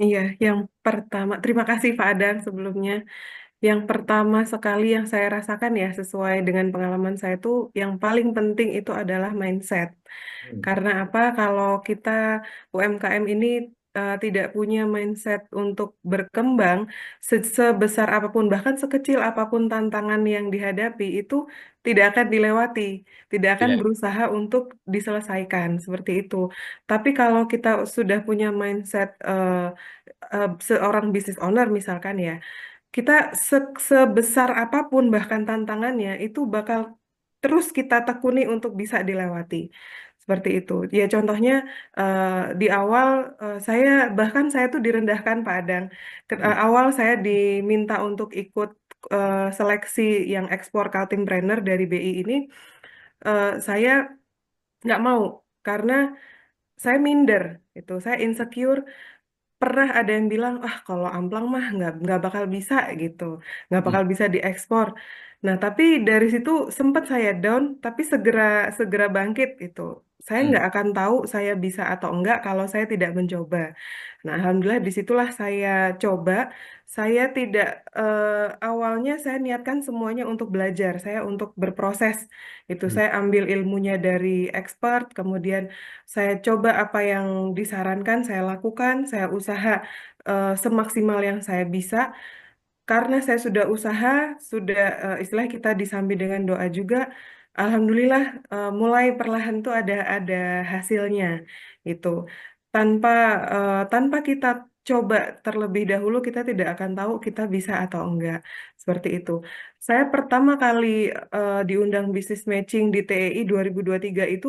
Iya, yang pertama, terima kasih Pak Adang sebelumnya. Yang pertama sekali yang saya rasakan ya sesuai dengan pengalaman saya tuh yang paling penting itu adalah mindset. Hmm. Karena apa? Kalau kita UMKM ini tidak punya mindset untuk berkembang sebesar apapun bahkan sekecil apapun tantangan yang dihadapi itu tidak akan dilewati, tidak akan Iya. berusaha untuk diselesaikan seperti itu. Tapi kalau kita sudah punya mindset seorang business owner misalkan ya, kita sebesar apapun bahkan tantangannya itu bakal terus kita tekuni untuk bisa dilewati. Seperti itu. Ya contohnya eh, di awal saya tuh direndahkan Pak Adang. Hmm. Awal saya diminta untuk ikut seleksi yang ekspor Kaltim Trainer dari BI ini, saya nggak mau karena saya minder itu, saya insecure. Pernah ada yang bilang, ah kalau amplang mah nggak bakal bisa gitu, nggak Hmm. bakal bisa diekspor. Nah tapi dari situ sempat saya down, tapi segera segera bangkit itu. Saya Hmm. nggak akan tahu saya bisa atau enggak kalau saya tidak mencoba. Nah alhamdulillah disitulah saya coba. Saya tidak awalnya saya niatkan semuanya untuk belajar, saya untuk berproses. Itu Hmm. saya ambil ilmunya dari expert, kemudian saya coba apa yang disarankan, saya lakukan, saya usaha semaksimal yang saya bisa. Karena saya sudah usaha, sudah istilah kita disambi dengan doa juga. Alhamdulillah mulai perlahan tuh ada hasilnya gitu. Tanpa tanpa kita coba terlebih dahulu, kita tidak akan tahu kita bisa atau enggak. Seperti itu. Saya pertama kali diundang bisnis matching di TEI 2023 itu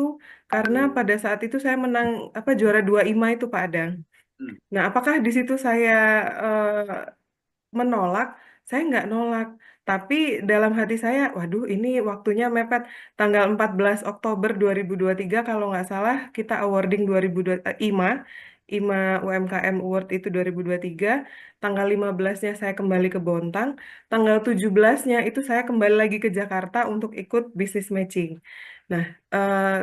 karena pada saat itu saya menang apa juara 2 IMA itu Pak Adang. Hmm. Nah, apakah di situ saya menolak? Saya nggak nolak. Tapi dalam hati saya, waduh ini waktunya mepet. Tanggal 14 Oktober 2023 kalau nggak salah kita awarding 2002, IMA. IMA UMKM Award itu 2023. Tanggal 15-nya saya kembali ke Bontang. Tanggal 17-nya itu saya kembali lagi ke Jakarta untuk ikut business matching. Nah,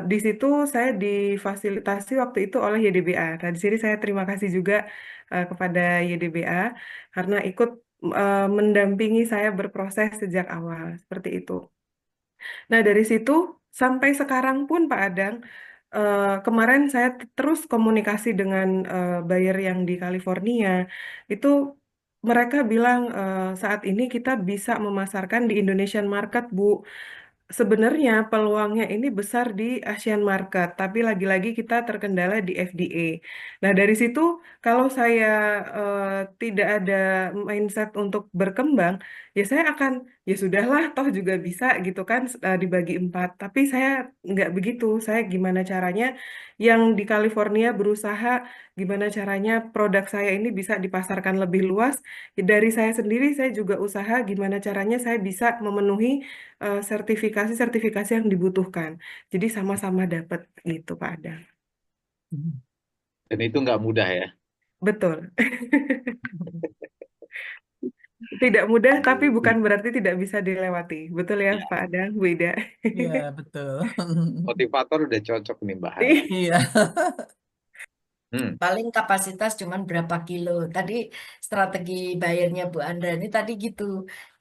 di situ saya difasilitasi waktu itu oleh YDBA. Nah, di sini saya terima kasih juga kepada YDBA karena ikut mendampingi saya berproses sejak awal seperti itu. Nah, dari situ sampai sekarang pun Pak Adang, kemarin saya terus komunikasi dengan buyer yang di California. Itu mereka bilang saat ini kita bisa memasarkan di Indonesian market, Bu. Sebenarnya peluangnya ini besar di Asian market, tapi lagi-lagi kita terkendala di FDA. Nah, dari situ kalau saya tidak ada mindset untuk berkembang, ya saya akan, ya sudahlah, toh juga bisa gitu kan dibagi empat. Tapi saya nggak begitu. Saya gimana caranya yang di California berusaha, gimana caranya produk saya ini bisa dipasarkan lebih luas. Dari saya sendiri, saya juga usaha gimana caranya saya bisa memenuhi sertifikasi-sertifikasi yang dibutuhkan. Jadi sama-sama dapat gitu Pak Adang. Dan itu nggak mudah ya. Betul. Tidak mudah tapi bukan berarti tidak bisa dilewati. Betul ya Ya. Pak Adang, Bu Ida. Iya, betul. Motivator udah cocok nih Mbak Hana. Ih, Iya, Hmm. paling kapasitas cuman berapa kilo. Tadi strategi bayarnya Bu Andra ini tadi gitu,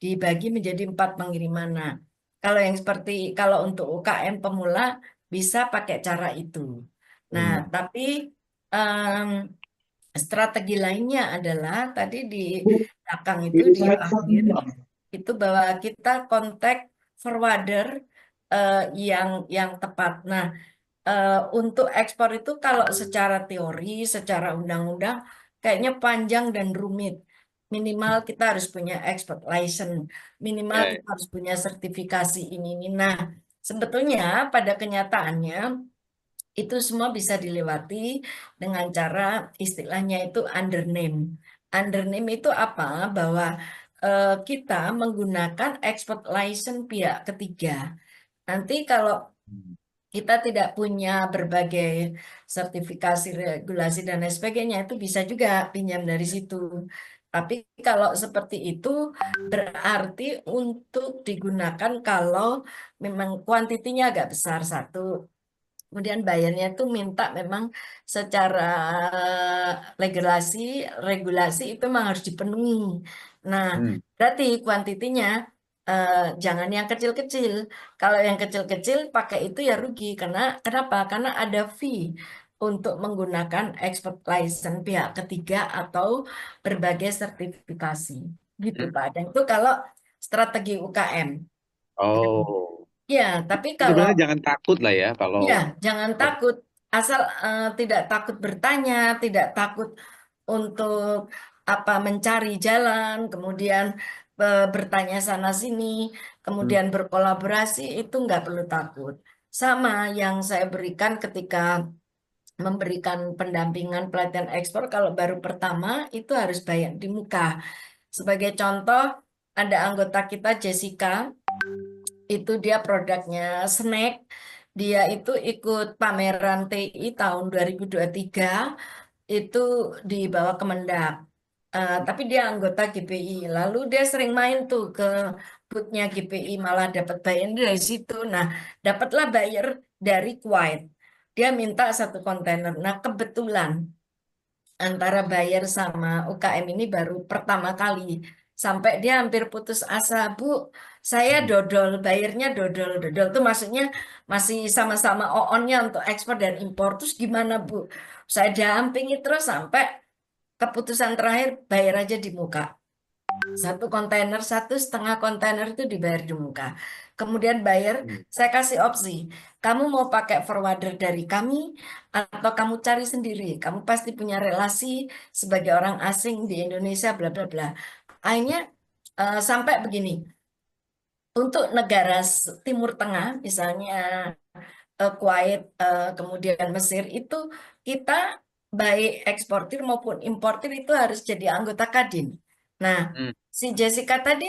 dibagi menjadi 4 pengiriman. Nah, kalau yang seperti, kalau untuk UKM pemula bisa pakai cara itu. Nah, Hmm. tapi em, strategi lainnya adalah tadi di belakang itu di akhir, itu bahwa kita kontak forwarder eh, yang tepat. Nah, untuk ekspor itu kalau secara teori, secara undang-undang kayaknya panjang dan rumit. Minimal kita harus punya export license, minimal Ya, ya. kita harus punya sertifikasi ini. Nah, sebetulnya pada kenyataannya itu semua bisa dilewati dengan cara istilahnya itu under name. Under name itu apa? Bahwa kita menggunakan export license pihak ketiga. Nanti kalau Hmm. kita tidak punya berbagai sertifikasi, regulasi, dan lain sebagainya, itu bisa juga pinjam dari situ. Tapi kalau seperti itu berarti untuk digunakan kalau memang kuantitinya agak besar satu. Kemudian bayarnya itu minta memang secara regulasi, regulasi itu memang harus dipenuhi. Nah, Hmm. berarti kuantitinya eh, jangan yang kecil-kecil. Kalau yang kecil-kecil pakai itu ya rugi. Karena kenapa? Karena ada fee untuk menggunakan export license pihak ketiga atau berbagai sertifikasi. Gitu, Hmm. Pak. Dan itu kalau strategi UKM. Oh, Ya, tapi kalau sebenarnya jangan takut lah ya kalau ya, jangan takut. Asal tidak takut bertanya, tidak takut untuk apa mencari jalan, kemudian bertanya sana sini, Hmm. kemudian berkolaborasi itu nggak perlu takut. Sama yang saya berikan ketika memberikan pendampingan pelatihan ekspor kalau baru pertama itu harus bayar di muka. Sebagai contoh, ada anggota kita Jessica itu dia produknya snack. Dia itu ikut pameran TI tahun 2023 itu dibawa Kemendak. Tapi dia anggota GPI. Lalu dia sering main tuh ke boothnya GPI malah dapat buyer dari situ. Nah, dapatlah buyer dari Kuwait. Dia minta 1 kontainer. Nah, kebetulan antara buyer sama UKM ini baru pertama kali. Sampai dia hampir putus asa, Bu, saya Hmm. dodol, bayarnya dodol. Dodol itu maksudnya masih sama-sama on-nya untuk ekspor dan impor. Terus gimana, Bu? Saya dampingi terus sampai keputusan terakhir bayar aja di muka. 1 kontainer, 1,5 kontainer itu dibayar di muka. Kemudian bayar, Hmm. saya kasih opsi. Kamu mau pakai forwarder dari kami atau kamu cari sendiri. Kamu pasti punya relasi sebagai orang asing di Indonesia, bla bla bla. Akhirnya sampai begini. Untuk negara Timur Tengah, misalnya Kuwait, kemudian Mesir, itu kita baik eksportir maupun importir itu harus jadi anggota Kadin. Nah, Hmm. si Jessica tadi,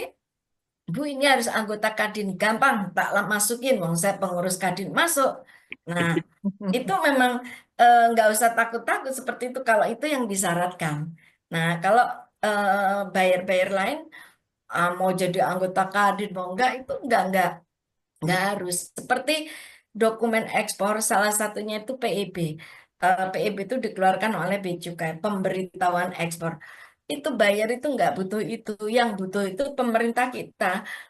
Bu ini harus anggota Kadin, gampang, tak masukin, wong saya pengurus Kadin, masuk. Nah, itu memang nggak usah takut-takut seperti itu kalau itu yang disyaratkan. Nah, kalau bayar-bayar lain, mau jadi anggota Kadin, mau enggak, itu nggak harus. Seperti dokumen ekspor, salah satunya itu PEB. PEB itu dikeluarkan oleh Bea Cukai, pemberitahuan ekspor. Itu bayar itu nggak butuh itu. Yang butuh itu pemerintah kita.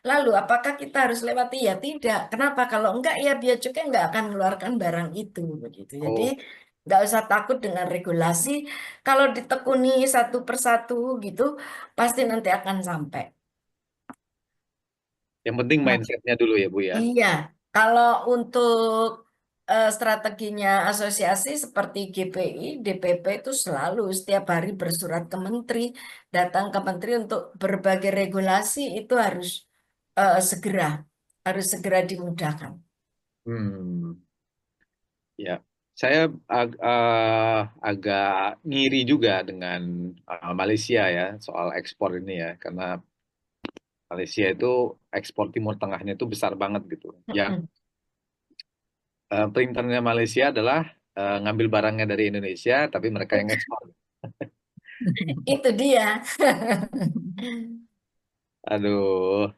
Lalu apakah kita harus lewati? Ya tidak. Kenapa? Kalau enggak ya Bea Cukai nggak akan mengeluarkan barang itu. Begitu. Jadi Oh, nggak usah takut dengan regulasi. Kalau ditekuni satu persatu gitu, pasti nanti akan sampai. yang penting mindsetnya dulu ya Bu ya. Iya, kalau untuk strateginya asosiasi seperti GPI, DPP itu selalu setiap hari bersurat ke menteri, datang ke menteri untuk berbagai regulasi itu segera, harus segera dimudahkan. Hmm. Ya, saya agak ngiri juga dengan Malaysia ya soal ekspor ini ya, karena Malaysia itu ekspor Timur Tengahnya itu besar banget gitu. Yang Mm-mm. perintahnya Malaysia adalah ngambil barangnya dari Indonesia, tapi mereka yang ekspor. Itu dia. Aduh.